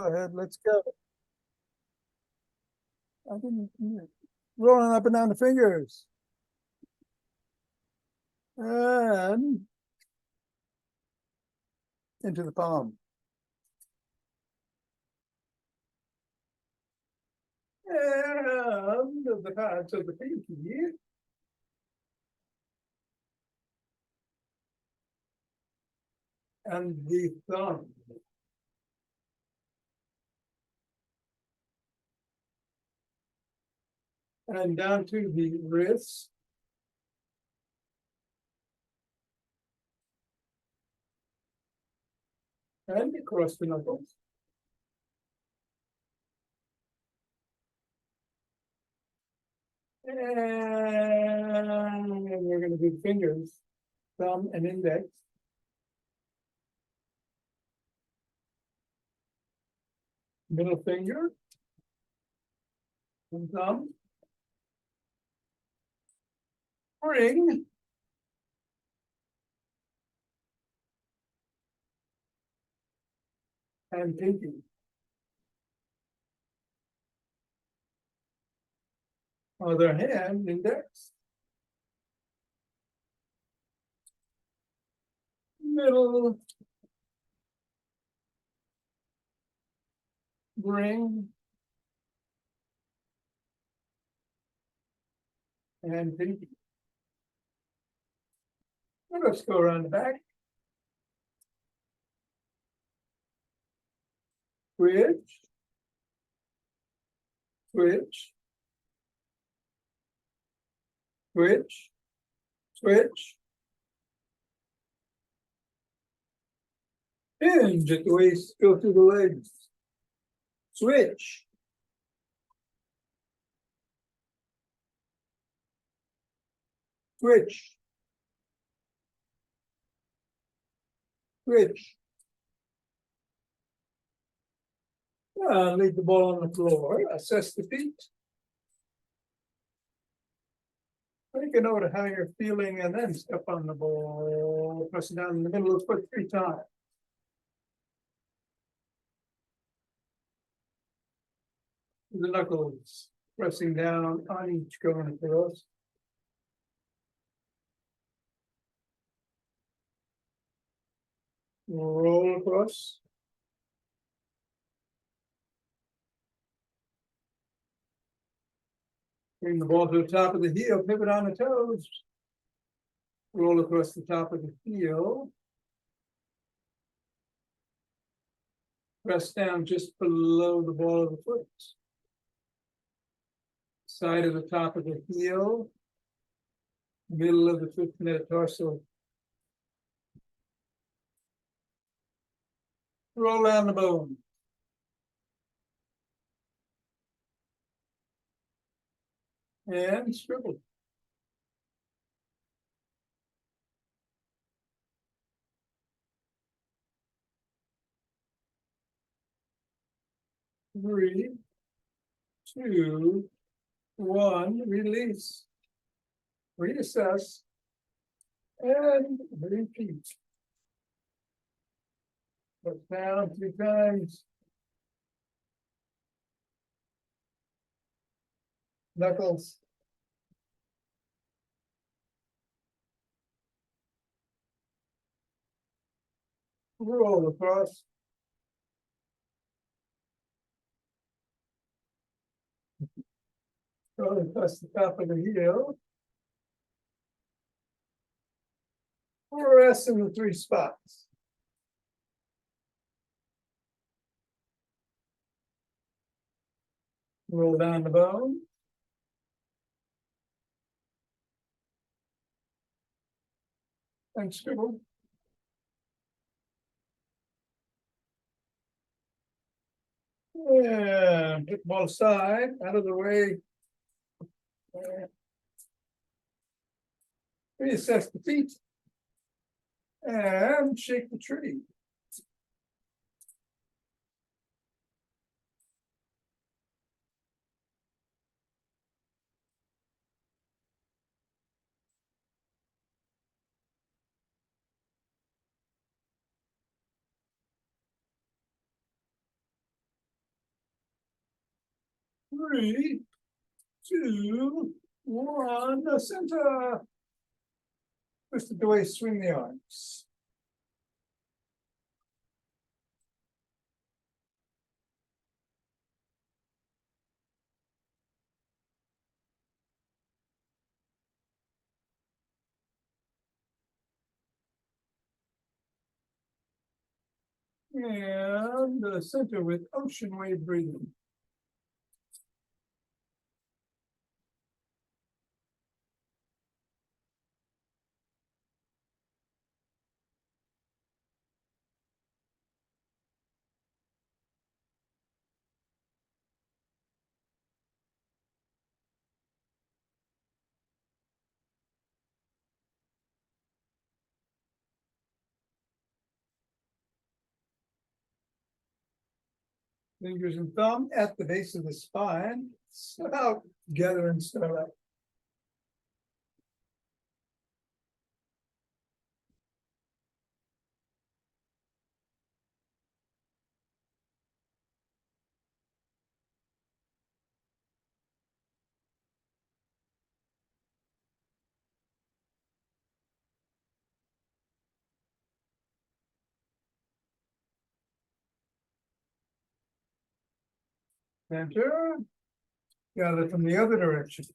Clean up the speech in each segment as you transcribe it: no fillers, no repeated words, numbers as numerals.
ahead, let's go. I didn't, rolling up and down the fingers. And into the palm. And the pads of the pinky. And the thumb. And down to the wrist. And across the knuckles. And we're going to do fingers, thumb and index. Middle finger. And thumb. Ring. And pinky. Other hand, index. Middle. Ring. And pinky. And let's go around the back. Switch. Switch. Switch. Switch. Hinge at the waist, go through the legs. Switch. Switch. Switch. Leave the ball on the floor. Assess the feet. Make a note of how you're feeling and then step on the ball. Press it down in the middle of the foot 3 times. The knuckles pressing down on each going across. Roll across. Bring the ball to the top of the heel, pivot on the toes. Roll across the top of the heel. Press down just below the ball of the foot. Side of the top of the heel. Middle of the foot metatarsal. Roll down the bone. And scribble. Three, two, one, release. Reassess. And repeat. Put down 3 times. Knuckles. Roll across. Roll across the top of the heel. Rest in the 3 spots. Roll down the bone. And scribble. And put the ball aside, out of the way. Reassess the feet. And shake the tree. 3, 2, 1, the center. Twist it away, swing the arms. And the center with ocean wave breathing. Fingers and thumb at the base of the spine. Step out, together and step out. Center. Gather from the other direction.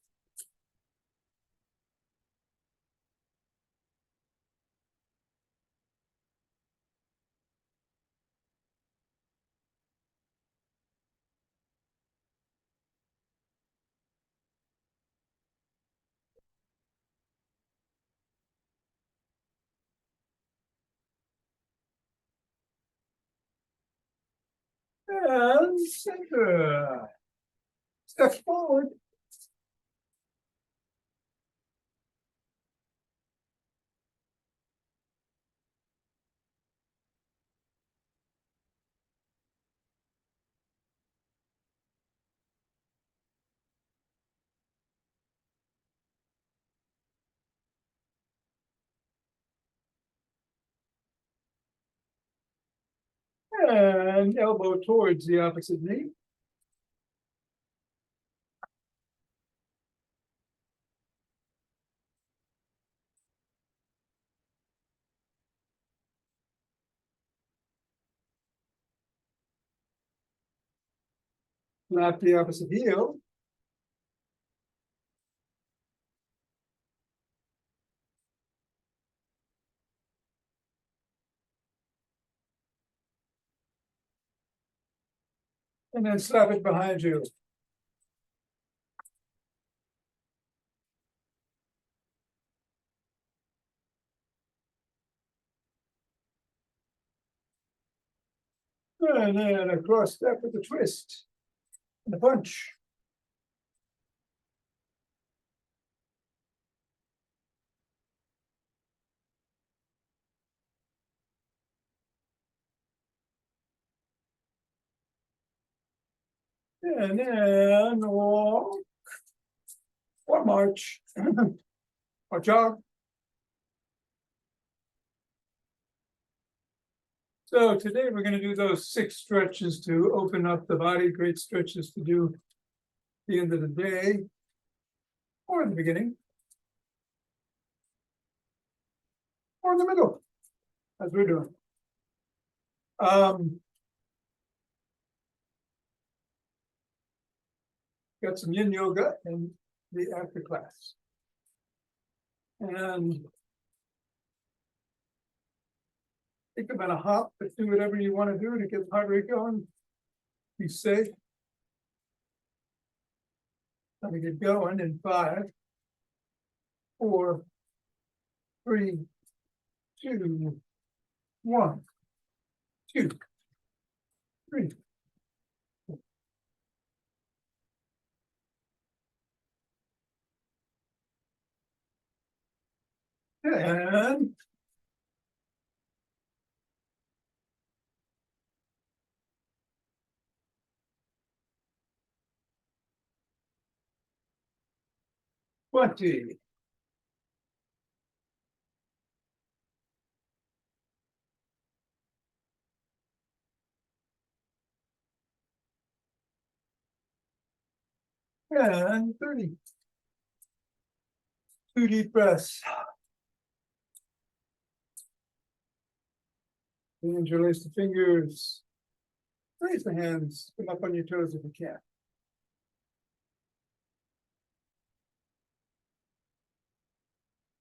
And center. Step forward. And elbow towards the opposite knee. Flap the opposite heel. And then slap it behind you. And then a cross step with a twist. And a punch. And then walk. Or march. Or jog. So today we're going to do those 6 stretches to open up the body, great stretches to do at the end of the day or in the beginning or in the middle, as we're doing. Got some yin yoga in the after class. And think about a hop, but do whatever you want to do to get the heart rate going. Be safe. Let me get going in 5, 4, 3, 2, 1, 2, 3. And 20. And 30. 2 deep breaths. Interlace the fingers. Raise the hands. Come up on your toes if you can.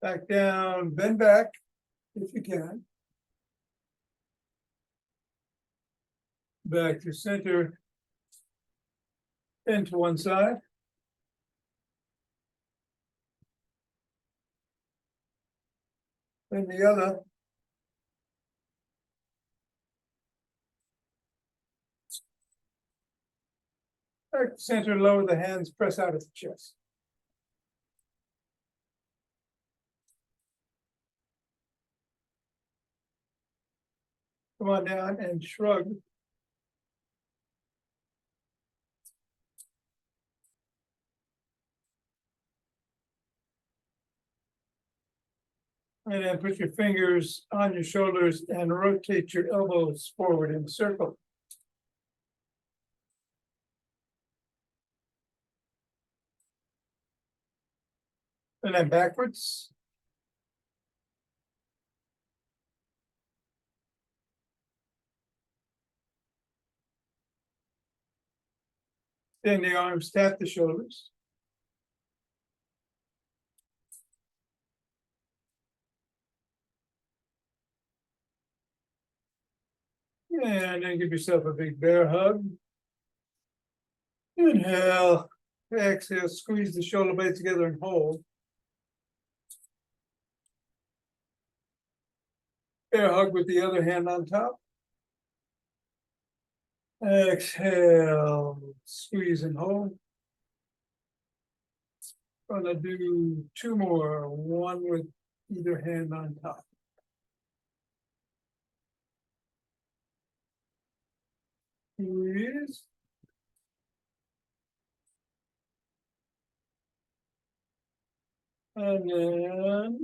Back down, bend back if you can. Back to center. And to one side. Then the other. Back to center, lower the hands, press out of the chest. Come on down and shrug. And then put your fingers on your shoulders and rotate your elbows forward in a circle. And then backwards. Then the arms tap the shoulders. And then give yourself a big bear hug. Inhale, exhale, squeeze the shoulder blades together and hold. Bear hug with the other hand on top. Exhale, squeeze and hold. Gonna do 2 more, one with either hand on top. Squeeze. And then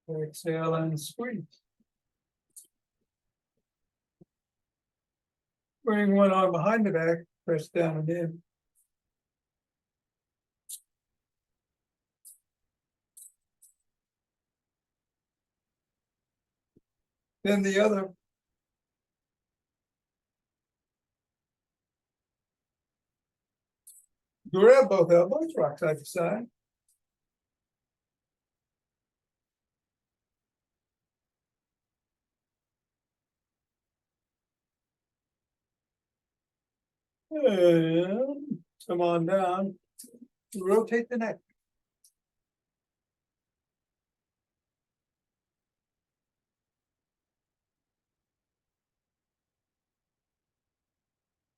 exhale and squeeze. Bring one arm behind the back, press down and in. Then the other. Grab both elbows, rock side to side. And come on down. Rotate the neck.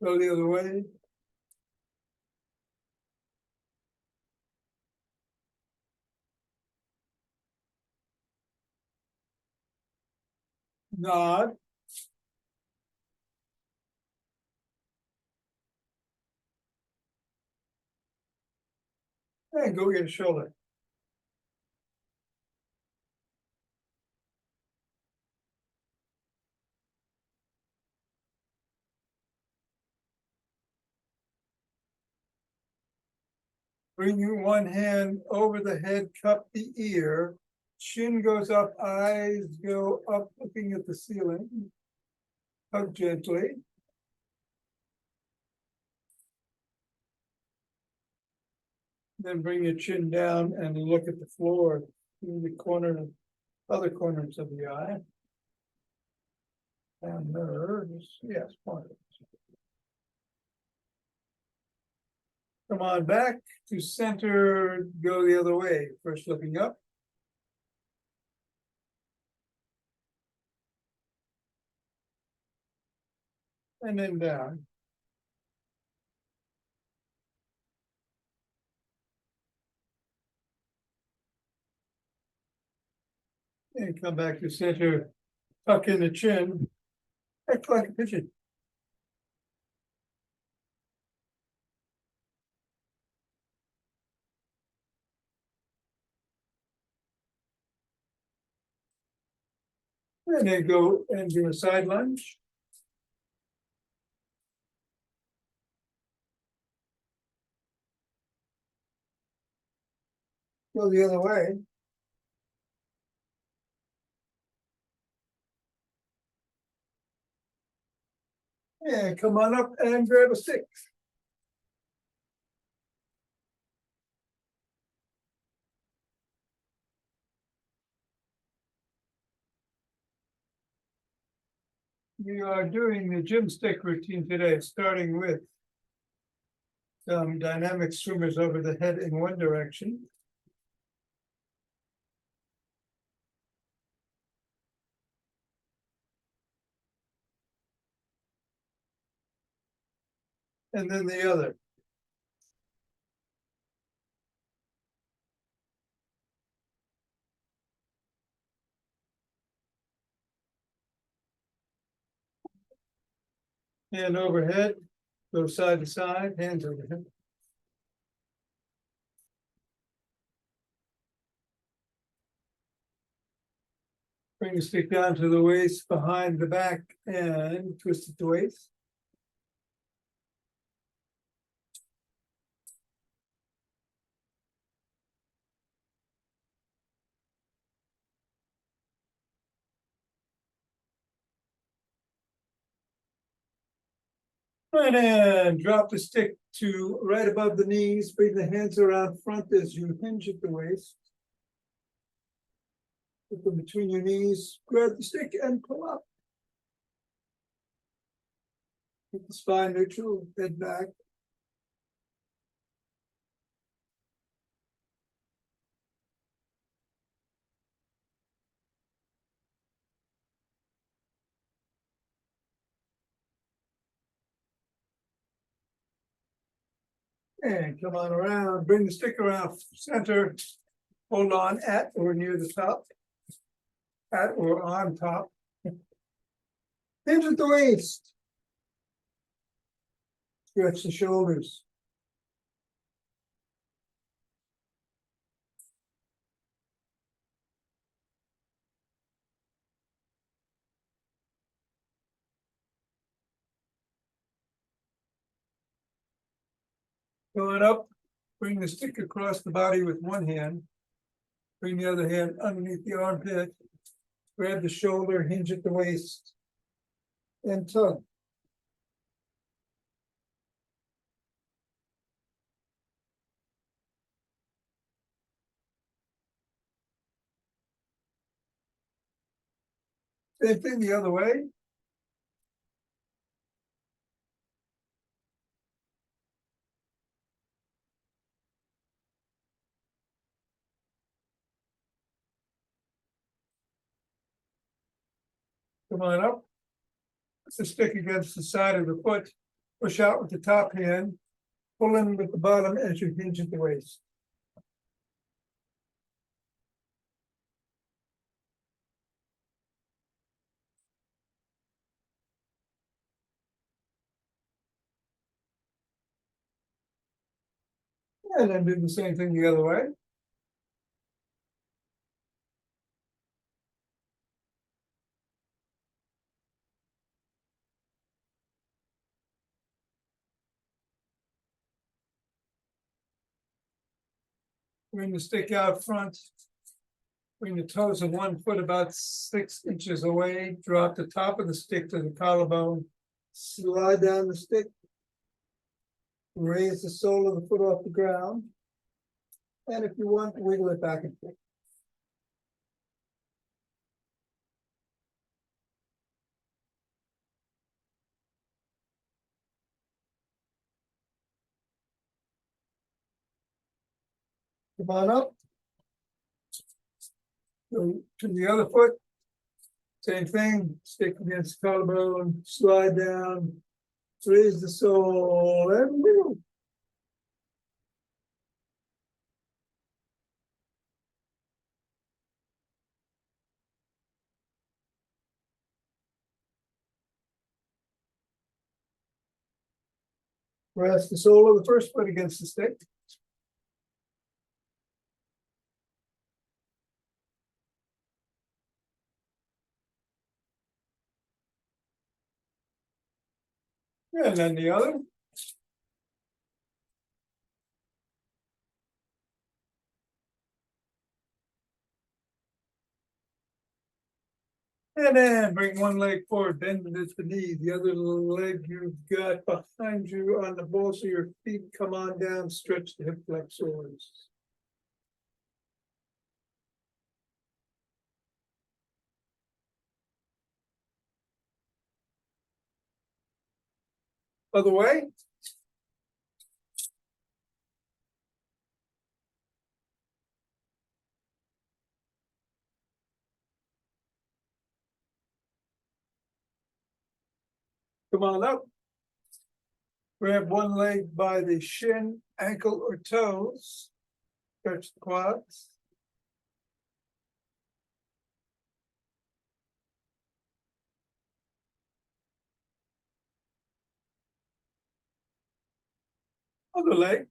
Go the other way. Nod. And go get a shoulder. Bring your one hand over the head, cup the ear. Chin goes up, eyes go up, looking at the ceiling. Hug gently. Then bring your chin down and look at the floor in the corner, other corners of the eye. And nerves, yes, corners. Come on back to center, go the other way. First looking up. And then down. And come back to center, tuck in the chin, act like a pigeon. And then go and do a side lunge. Go the other way. And come on up and grab a stick. We are doing the GymStick routine today, starting with some dynamic swimmers over the head in one direction. And then the other. Hand overhead, go side to side, hands overhead. Bring the stick down to the waist, behind the back, and twist it to waist. Right, and drop the stick to right above the knees. Bring the hands around front as you hinge at the waist. Put them between your knees. Grab the stick and pull up. Keep the spine neutral, head back. And come on around. Bring the stick around center. Hold on at or near the top. At or on top. Hinge at the waist. Stretch the shoulders. Going up, bring the stick across the body with one hand. Bring the other hand underneath the armpit. Grab the shoulder, hinge at the waist. And tug. Same thing the other way. Come on up. Put the stick against the side of the foot. Push out with the top hand. Pull in with the bottom as you hinge at the waist. And then do the same thing the other way. Bring the stick out front. Bring the toes of one foot about 6 inches away. Drop the top of the stick to the collarbone. Slide down the stick. Raise the sole of the foot off the ground. And if you want, wiggle it back and forth. Come on up. Go to the other foot. Same thing, stick against the collarbone, slide down, raise the sole, and wiggle. Rest the sole of the first foot against the stick. And then the other. And then bring one leg forward, bend it at the knee, the other leg you've got behind you on the balls of your feet, come on down, stretch the hip flexors. Other way. Come on up. Grab one leg by the shin, ankle, or toes. Stretch the quads. Other leg.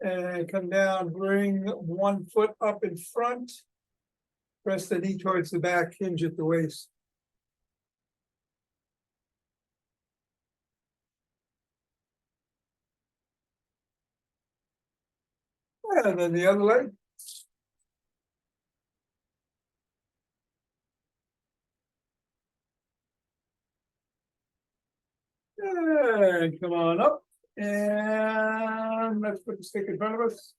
And come down, bring one foot up in front. Press the knee towards the back, hinge at the waist. And then the other leg. And come on up. And let's put the stick in front of us.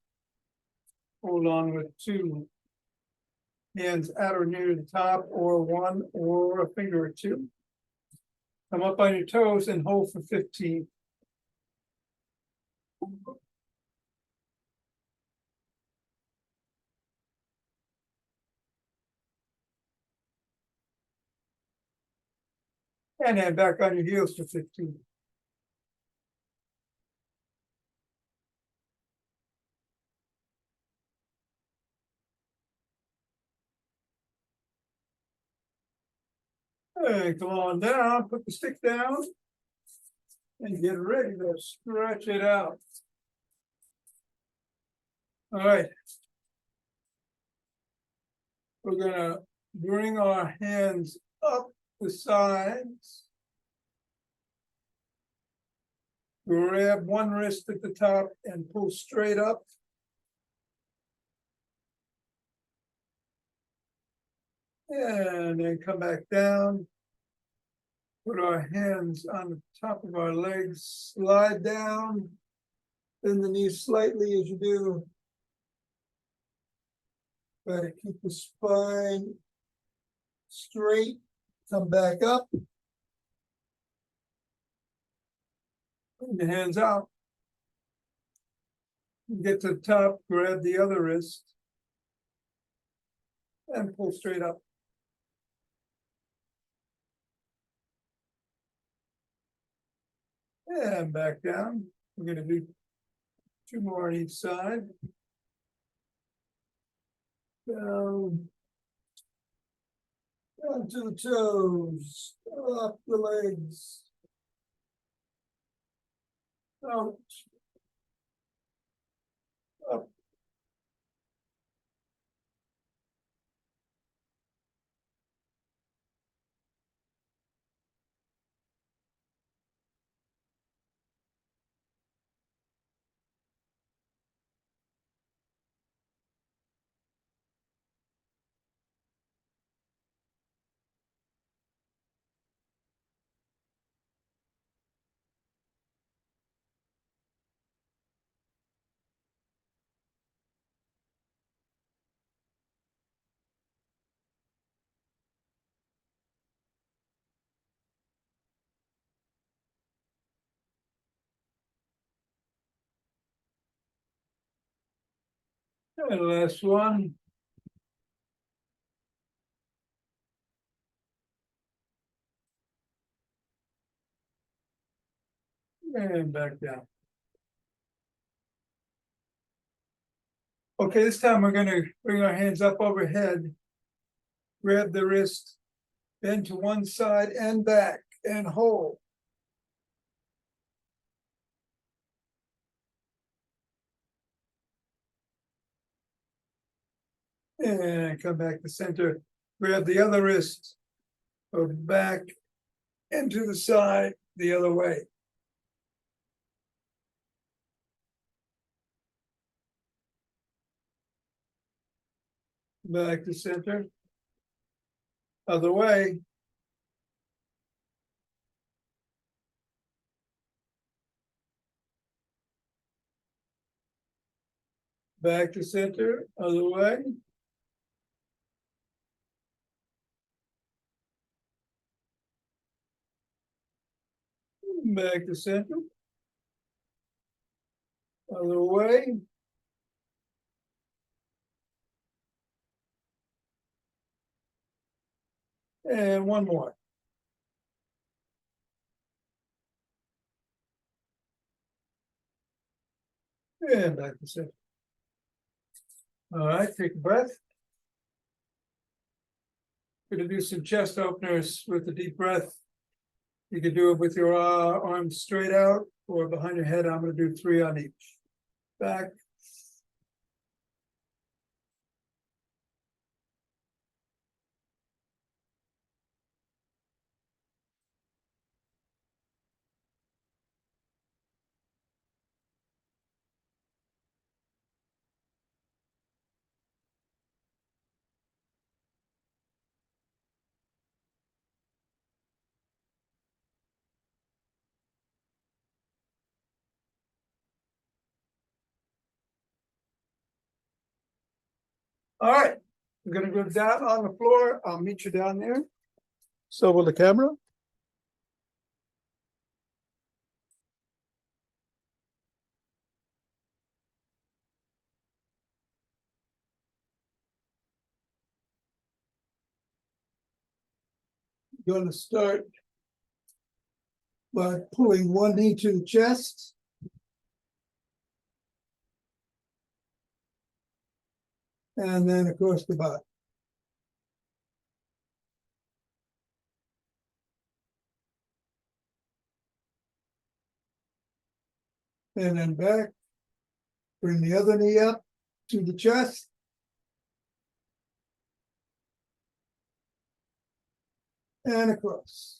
Hold on with two hands at or near the top, or one, or a finger or two. Come up on your toes and hold for 15. And then back on your heels for 15. And come on down, put the stick down. And get ready to stretch it out. All right. We're gonna bring our hands up the sides. Grab one wrist at the top and pull straight up. And then come back down. Put our hands on the top of our legs, slide down, bend the knees slightly as you do. Try to keep the spine straight, come back up. Bring the hands out. Get to the top, grab the other wrist, and pull straight up. And back down. We're going to do two more on each side. Down to the toes, up the legs. Out. Up. And last one. And back down. Okay, this time we're going to bring our hands up overhead, grab the wrist, bend to one side and back, and hold. And come back to center, grab the other wrist, go back and to the side the other way. Back to center. Other way. Back to center, other way. Back to center. Other way. And one more. And back to center. All right, take a breath. Gonna do some chest openers with a deep breath. You can do it with your arms straight out or behind your head. I'm gonna do 3 on each. Back. All right, we're gonna go down on the floor. I'll meet you down there. So will the camera. Going to start by pulling one knee to the chest. And then across the body. And then back. Bring the other knee up to the chest. And across.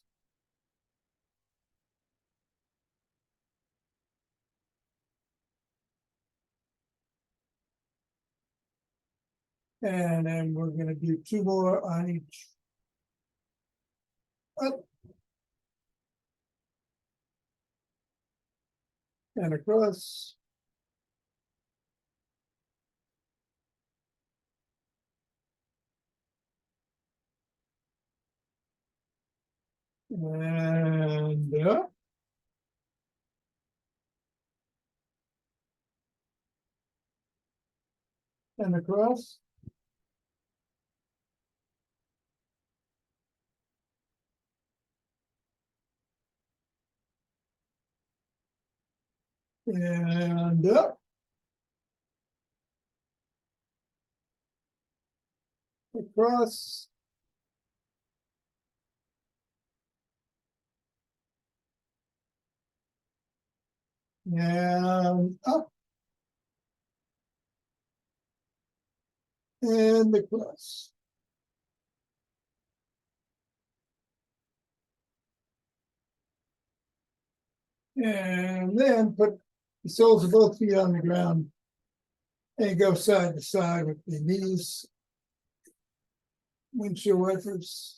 And then we're going to do 2 more on each. Up. And across. And up. And across. And up. Across. And up. And across. And then put the soles of both feet on the ground and go side to side with the knees, windshield wipers.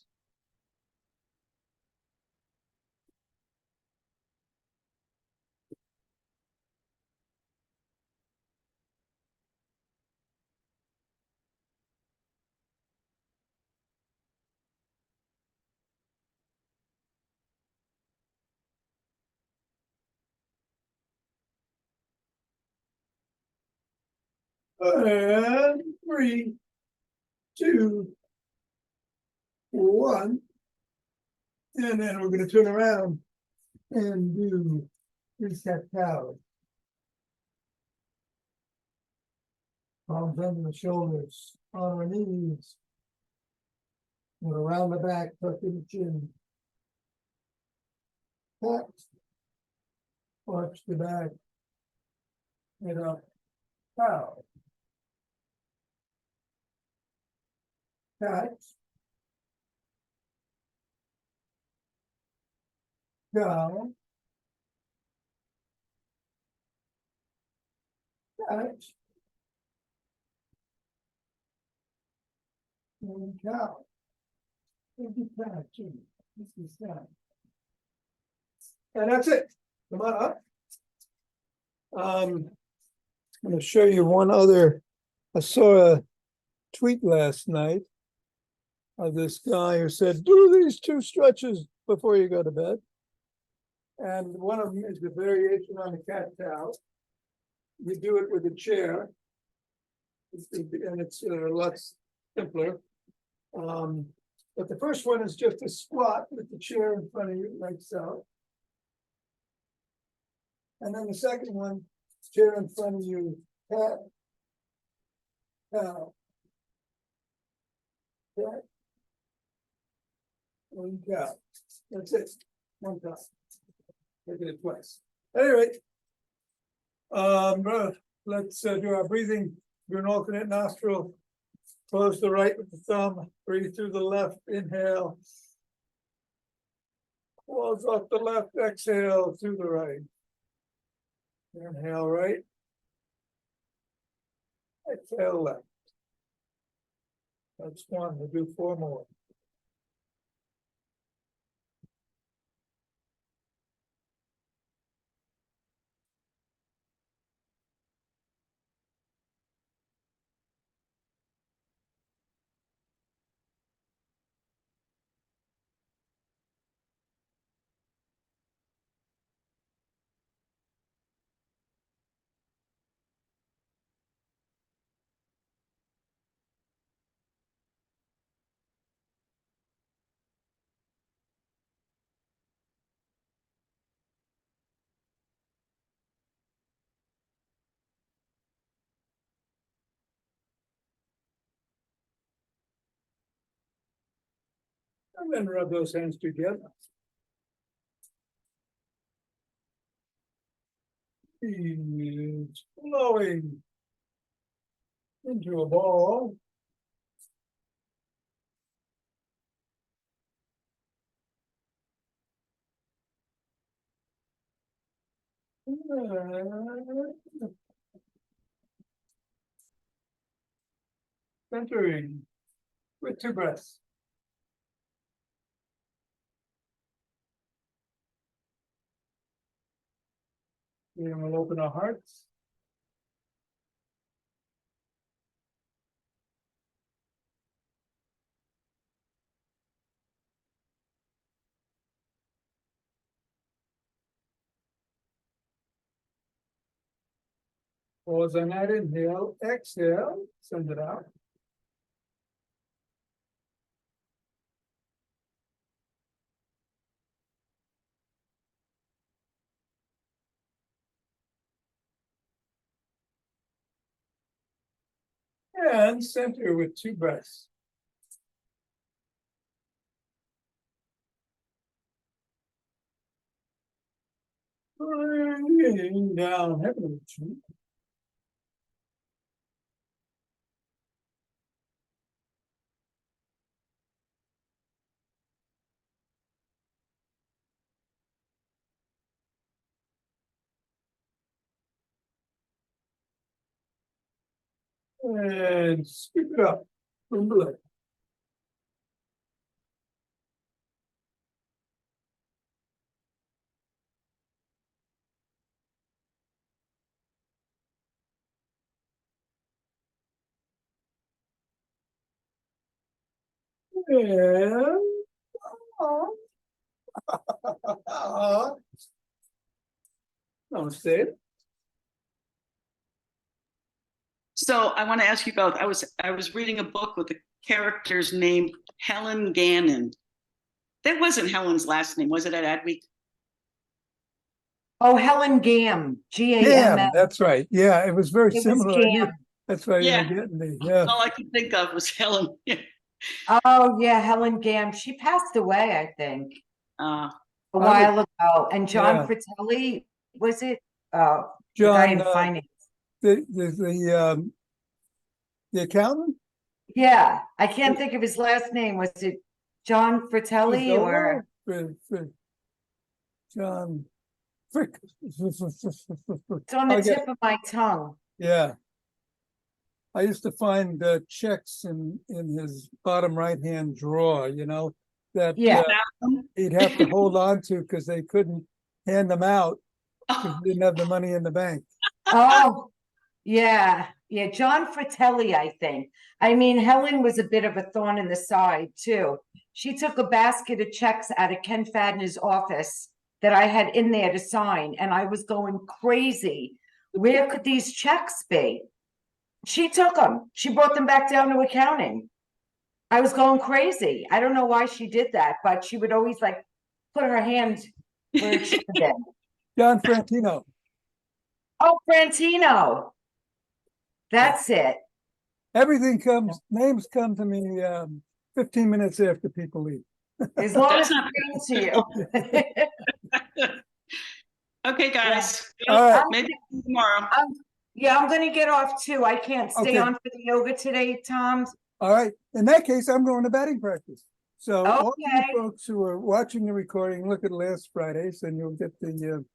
And 3, 2, 1. And then we're going to turn around and do 3 cat cows. Palms under the shoulders, on our knees. And around the back, tuck in the chin. Cat. Arch the back. Head up. Cow. Cat. Down. Catch. And cow. This is that. And that's it. Come on up. I'm going to show you one other. I saw a tweet last night of this guy who said, do these 2 stretches before you go to bed. And one of them is the variation on the cat cow. You do it with a chair. And it's a lot simpler. But the first one is just a squat with the chair in front of you, like so. And then the second one, chair in front of you, cat, cow, cat, and cow. That's it. One time. Look at it twice. Anyway, let's do our breathing through an alternate nostril. Close the right with the thumb. Breathe through the left. Inhale. Close off the left. Exhale through the right. Inhale right. Exhale left. That's 1. We'll do 4 more. And then rub those hands together. It's flowing into a ball. Centering with 2 breaths. And we'll open our hearts. Pause on that inhale, exhale, send it out. And center with 2 breaths. Bringing down heavenly. And scoop it up from below. And namaste. So I want to ask you both. I was reading a book with a character's named Helen Gannon. That wasn't Helen's last name, was it, at Adweek? Oh, Helen Gam, G-A-M-M. Yeah, that's right. Yeah, it was very It was similar. I knew, Gam. that's why Yeah. you were getting me. Yeah. All I could think of was Helen. Oh, yeah, Helen Gam. She passed away, I think, Uh, a while ago. And John yeah. Fratelli, was it? The John, guy in finance. the accountant? Yeah, I can't think of his last name. Was it John Fratelli or? John Frick. It's on the I'll get- tip of my tongue. Yeah. I used to find checks in his bottom right-hand drawer, that Yeah. he'd have to hold on to because they couldn't hand them out because he didn't have the money in the bank. Oh, yeah, yeah, John Fratelli, I think. I mean, Helen was a bit of a thorn in the side too. She took a basket of checks out of Ken Fadner's office that I had in there to sign, and I was going crazy. Where could these checks be? She took them. She brought them back down to accounting. I was going crazy. I don't know why she did that, but she would always like put her hand where it should have been. John Frantino. Oh, Frantino. That's it. Names come to me 15 minutes after people leave. As long That's as not it came to you. Okay, guys. All right. Maybe tomorrow. Yeah, I'm gonna get off too. I can't stay Okay. on for the yoga today, Tom. All right. In that case, I'm going to batting practice. So all of you Okay. folks who are watching the recording, look at last Friday's and you'll get the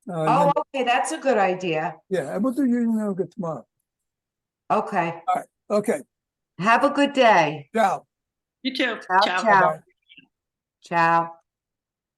Oh, okay, that's a good idea. yeah, and we'll do union yoga tomorrow. Okay. Okay. Have a good day. Ciao. You too. Ciao, Ciao. ciao. Bye-bye. Ciao.